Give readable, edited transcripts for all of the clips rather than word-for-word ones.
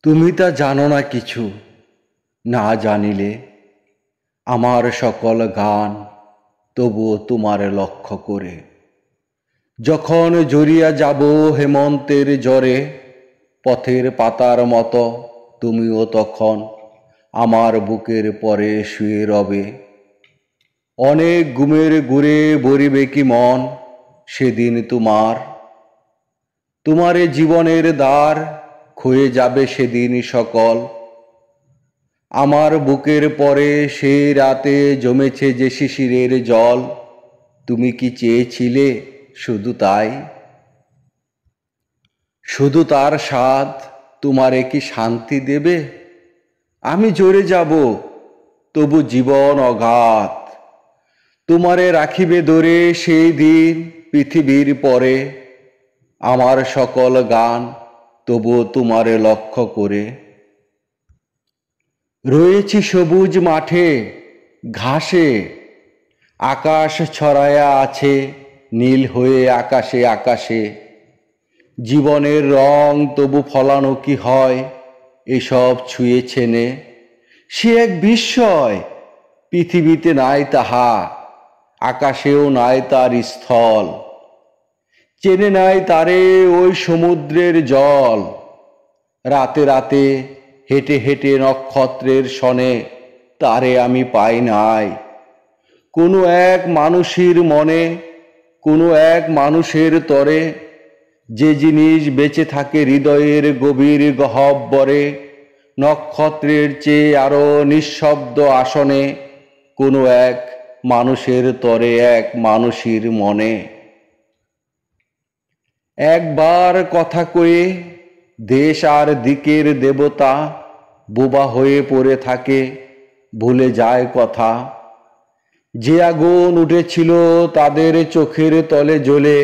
তুমি তা জানো না কিছু, না জানিলে আমার সকল গান তবুও তোমার লক্ষ্য করে। যখন জড়িয়া যাব হেমন্তের জ্বরে, পথের পাতার মতো তুমিও তখন আমার বুকের পরে শুয়ে রবে। অনেক ঘুমের ঘুরে বরিবে কি মন সেদিন তোমারে জীবনের দ্বার ক্ষয়ে যাবে সেদিন সকল। আমার বুকের পরে সেই রাতে জমেছে যে শিশিরের জল, তুমি কি চেয়েছিলে শুধু তাই? শুধু তার স্বাদ তোমারে কি শান্তি দেবে? আমি জ্বরে যাব তবু জীবন অগাধ, তোমারে রাখিবে ধরে সেই দিন পৃথিবীর পরে। আমার সকল গান তবুও তোমারে লক্ষ্য করে। রয়েছি সবুজ মাঠে ঘাসে, আকাশ ছড়ায়া আছে নীল হয়ে আকাশে আকাশে। জীবনের রং তবু ফলানো কি হয় এসব ছুঁয়ে ছেনে? সে এক বিস্ময়, পৃথিবীতে নাই তাহা, আকাশেও নাই তার স্থল। চেনে নাই তারে ওই সমুদ্রের জল। রাতে রাতে হেঁটে হেঁটে নক্ষত্রের সনে তারে আমি পাই নাই। কোনো এক মানুষের মনে, কোনো এক মানুষের তরে, যে জিনিস বেঁচে থাকে হৃদয়ের গভীর গহ্বরে, নক্ষত্রের চেয়ে আরো নিঃশব্দ আসনে, কোনো এক মানুষের তরে এক মানুষের মনে। একবার কথা কয়ে দেশ আর দিকের দেবতা বোবা হয়ে পড়ে থাকে, ভুলে যায় কথা। যে আগুন উঠেছিল তাদের চোখের তলে জ্বলে,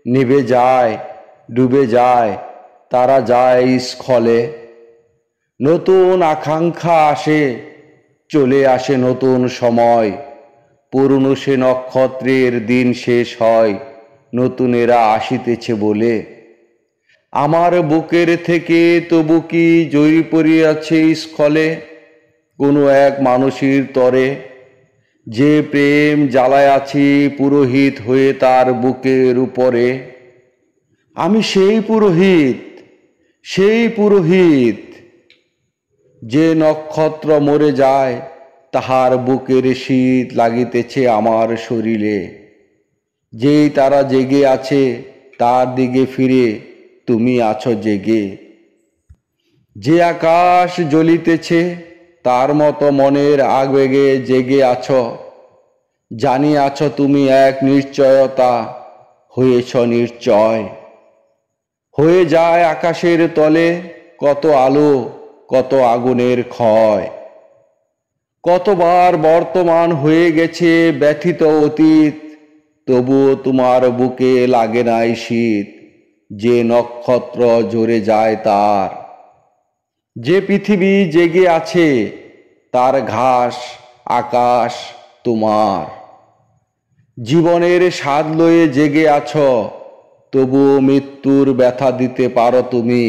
নিভে যায় ডুবে যায় তারা যায় স্খলে। নতুন আকাঙ্ক্ষা আসে, চলে আসে নতুন সময়, পুরনো সে নক্ষত্রের দিন শেষ হয়, নতুনেরা আসিতেছে বলে। আমার বুকের থেকে তবু কি জয়ী পড়িয়াছে স্খলে কোনো এক মানুষের তরে, যে প্রেম জ্বালায় আছি পুরোহিত হয়ে তার বুকের উপরে। আমি সেই পুরোহিত, সেই পুরোহিত, যে নক্ষত্র মরে যায় তাহার বুকের শীত লাগিতেছে আমার শরীরে। যেই তারা জেগে আছে তার দিকে ফিরে তুমি আছো জেগে। যে আকাশ জ্বলিতেছে তার মতো মনের আবেগে জেগে আছো। জানি আছো তুমি এক নিশ্চয়তা, হয়েছ নিশ্চয়। হয়ে যায় আকাশের তলে কত আলো, কত আগুনের ক্ষয়। কতবার বর্তমান হয়ে গেছে ব্যথিত অতীত, তবুও তোমার বুকে লাগে নাই শীত। যে নক্ষত্র জ্বরে যায় তার, যে পৃথিবী জেগে আছে তার ঘাস আকাশ তোমার। জীবনের স্বাদ লয়ে জেগে আছো, তবুও মৃত্যুর ব্যথা দিতে পারো তুমি।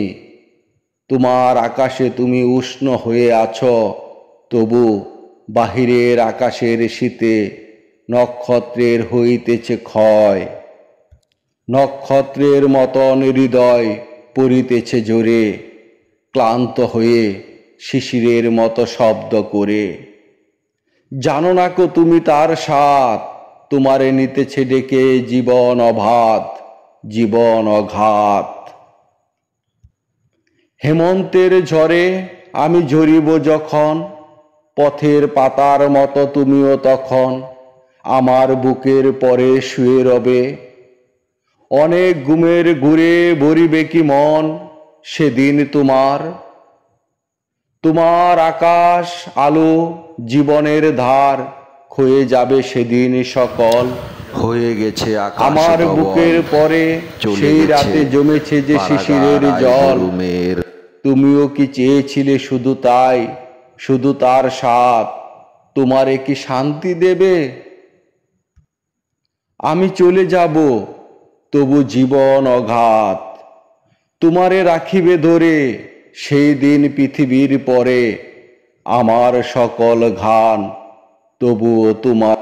তোমার আকাশে তুমি উষ্ণ হয়ে আছো, তবু বাহিরের আকাশের শীতে নক্ষত্রের হইতেছে ক্ষয়। নক্ষত্রের মতন হৃদয় পড়িতেছে জোরে, ক্লান্ত হয়ে শিশিরের মতো শব্দ করে। জানো না কো তুমি তার স্বাদ, তোমারে নিতেছে ডেকে জীবন অবাধ, জীবন অঘাত। হেমন্তের ঝড়ে আমি ঝরিব যখন, পথের পাতার মতো তুমিও তখন আমার বুকের পরে শুয়ে রবে। অনেক ঘুমের ঘুরে ভরিবে কি মন সেদিন তোমার আকাশ আলো জীবনের ধার ক্ষয়ে যাবে সেদিন সকল। হয়ে গেছে আকাশ আমার বুকের পরে সেই রাতে জমেছে যে শিশিরের জল, তুমিও কি চেয়েছিলে শুধু তাই, শুধু তার স্বাদ তোমারে কি শান্তি দেবে? আমি চলে যাব তবু জীবন অঘাত, তোমারে রাখিবে ধরে সেই দিন পৃথিবীর পরে আমার সকল ঘান তবুও তোমার